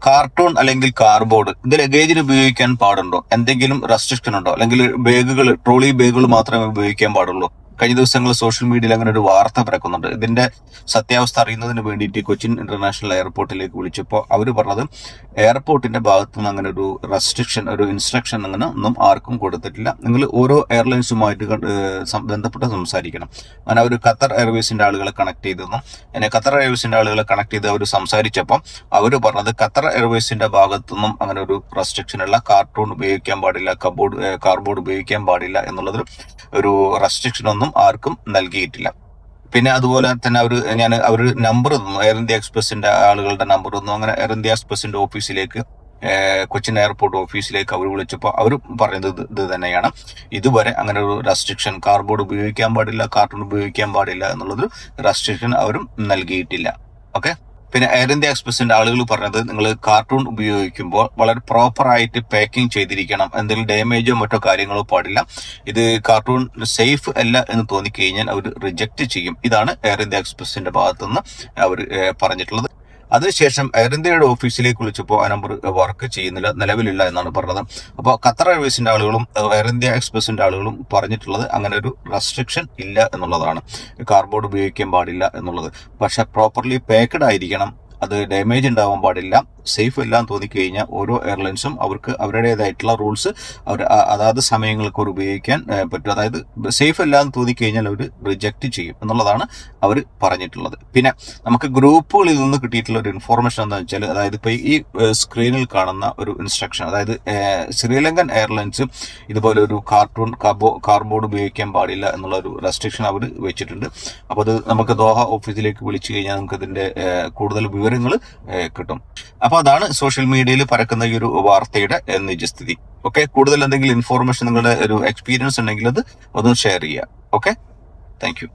Cartoon അല്ലെങ്കിൽ cardboard ഇത് ലഗേജിന് ഉപയോഗിക്കാൻ പാടുണ്ടോ? എന്തെങ്കിലും റെസ്ട്രിക്ഷൻ ഉണ്ടോ? അല്ലെങ്കിൽ ട്രോളി ബാഗുകൾ മാത്രമേ ഉപയോഗിക്കാൻ പാടുള്ളൂ? കഴിഞ്ഞ ദിവസങ്ങളിൽ സോഷ്യൽ മീഡിയയിൽ അങ്ങനെ ഒരു വാർത്ത പരക്കുന്നുണ്ട്. ഇതിന്റെ സത്യാവസ്ഥ അറിയുന്നതിന് വേണ്ടിയിട്ട് കൊച്ചിൻ ഇന്റർനാഷണൽ എയർപോർട്ടിലേക്ക് വിളിച്ചപ്പോൾ അവർ പറഞ്ഞത് എയർപോർട്ടിന്റെ ഭാഗത്തു നിന്ന് അങ്ങനെ ഒരു റെസ്ട്രിക്ഷൻ, ഒരു ഇൻസ്ട്രക്ഷൻ അങ്ങനെ ഒന്നും ആർക്കും കൊടുത്തിട്ടില്ല. നിങ്ങൾ ഓരോ എയർലൈൻസുമായിട്ട് ബന്ധപ്പെട്ട് സംസാരിക്കണം. അങ്ങനെ അവർ ഖത്തർ എയർവേസിന്റെ ആളുകളെ കണക്ട് ചെയ്തിരുന്നു. അങ്ങനെ ഖത്തർ എയർവേസിന്റെ ആളുകളെ കണക്ട് ചെയ്ത് അവർ സംസാരിച്ചപ്പോൾ അവർ പറഞ്ഞത് ഖത്തർ എയർവേസിന്റെ ഭാഗത്തുനിന്നും അങ്ങനെ ഒരു റെസ്ട്രിക്ഷൻ ഉള്ള കാർട്ടൂൺ ഉപയോഗിക്കാൻ പാടില്ല, കാർബോർഡ് ഉപയോഗിക്കാൻ പാടില്ല എന്നുള്ളത് ഒരു റെസ്ട്രിക്ഷൻ ഒന്നും ആർക്കും നൽകിയിട്ടില്ല. പിന്നെ അതുപോലെ തന്നെ അവർ നമ്പർ തന്നു, എയർ ഇന്ത്യ എക്സ്പ്രസിന്റെ ആളുകളുടെ നമ്പർ തന്നു. അങ്ങനെ എയർ ഇന്ത്യ എക്സ്പ്രസിന്റെ ഓഫീസിലേക്ക്, കൊച്ചിൻ എയർപോർട്ട് ഓഫീസിലേക്ക് അവർ വിളിച്ചപ്പോൾ അവർ പറയുന്നത് ഇത് തന്നെയാണ്. ഇതുവരെ അങ്ങനെ ഒരു റെസ്ട്രിക്ഷൻ കാർബോർഡ് ഉപയോഗിക്കാൻ പാടില്ല, കാർട്ടൂൺ ഉപയോഗിക്കാൻ പാടില്ല എന്നുള്ളൊരു റെസ്ട്രിക്ഷൻ അവരും നൽകിയിട്ടില്ല. ഓക്കെ. പിന്നെ എയർ ഇന്ത്യ എക്സ്പ്രസിന്റെ ആളുകൾ പറഞ്ഞത് നിങ്ങൾ കാർട്ടൂൺ ഉപയോഗിക്കുമ്പോൾ വളരെ പ്രോപ്പറായിട്ട് പാക്കിംഗ് ചെയ്തിരിക്കണം, എന്തെങ്കിലും ഡാമേജോ മറ്റോ കാര്യങ്ങളോ പാടില്ല. ഇത് കാർട്ടൂൺ സേഫ് അല്ല എന്ന് തോന്നിക്കഴിഞ്ഞാൽ അവർ റിജക്റ്റ് ചെയ്യും. ഇതാണ് എയർ ഇന്ത്യ എക്സ്പ്രസിന്റെ ഭാഗത്തുനിന്ന് അവർ പറഞ്ഞിട്ടുള്ളത്. അതിനുശേഷം എയർ ഇന്ത്യയുടെ ഓഫീസിലേക്ക് വിളിച്ചപ്പോൾ ആ നമ്പർ വർക്ക് ചെയ്യുന്നില്ല, നിലവിലില്ല എന്നാണ് പറഞ്ഞത്. അപ്പോൾ ഖത്തർ എയർവേസിന്റെ ആളുകളും എയർ ഇന്ത്യ എക്സ്പ്രസിന്റെ ആളുകളും പറഞ്ഞിട്ടുള്ളത് അങ്ങനെ ഒരു റെസ്ട്രിക്ഷൻ ഇല്ല എന്നുള്ളതാണ്, കാർബോർഡ് ഉപയോഗിക്കാൻ പാടില്ല എന്നുള്ളത്. പക്ഷെ പ്രോപ്പർലി പാക്ക്ഡ് ആയിരിക്കണം, അത് ഡാമേജ് ഉണ്ടാവാൻ പാടില്ല, സേഫ് എല്ലാം തോന്നിക്കഴിഞ്ഞാൽ ഓരോ എയർലൈൻസും അവർക്ക് അവരുടേതായിട്ടുള്ള റൂൾസ് അതാത് സമയങ്ങൾക്ക് അവർ ഉപയോഗിക്കാൻ പറ്റും. അതായത് സേഫ് എല്ലാം തോന്നിക്കഴിഞ്ഞാൽ അവർ റിജക്റ്റ് ചെയ്യും എന്നുള്ളതാണ് അവർ പറഞ്ഞിട്ടുള്ളത്. പിന്നെ നമുക്ക് ഗ്രൂപ്പുകളിൽ നിന്ന് കിട്ടിയിട്ടുള്ള ഒരു ഇൻഫോർമേഷൻ എന്താണെന്ന് വെച്ചാൽ, അതായത് ഇപ്പോൾ ഈ സ്ക്രീനിൽ കാണുന്ന ഒരു ഇൻസ്ട്രക്ഷൻ, അതായത് ശ്രീലങ്കൻ എയർലൈൻസ് ഇതുപോലെ ഒരു കാർബോർഡ് ഉപയോഗിക്കാൻ പാടില്ല എന്നുള്ള ഒരു റെസ്ട്രിക്ഷൻ അവർ വെച്ചിട്ടുണ്ട്. അപ്പോൾ അത് നമുക്ക് ദോഹ ഓഫീസിലേക്ക് വിളിച്ചു കഴിഞ്ഞാൽ നമുക്ക് ഇതിന്റെ കൂടുതൽ വിവരങ്ങൾ കിട്ടും. അപ്പൊ അതാണ് സോഷ്യൽ മീഡിയയിൽ പരക്കുന്ന ഈ ഒരു വാർത്തയുടെ നിജസ്ഥിതി. ഓക്കെ. കൂടുതൽ എന്തെങ്കിലും ഇൻഫോർമേഷൻ, നിങ്ങളുടെ ഒരു എക്സ്പീരിയൻസ് ഉണ്ടെങ്കിൽ അത് ഒന്ന് ഷെയർ ചെയ്യുക. ഓക്കെ. Thank you.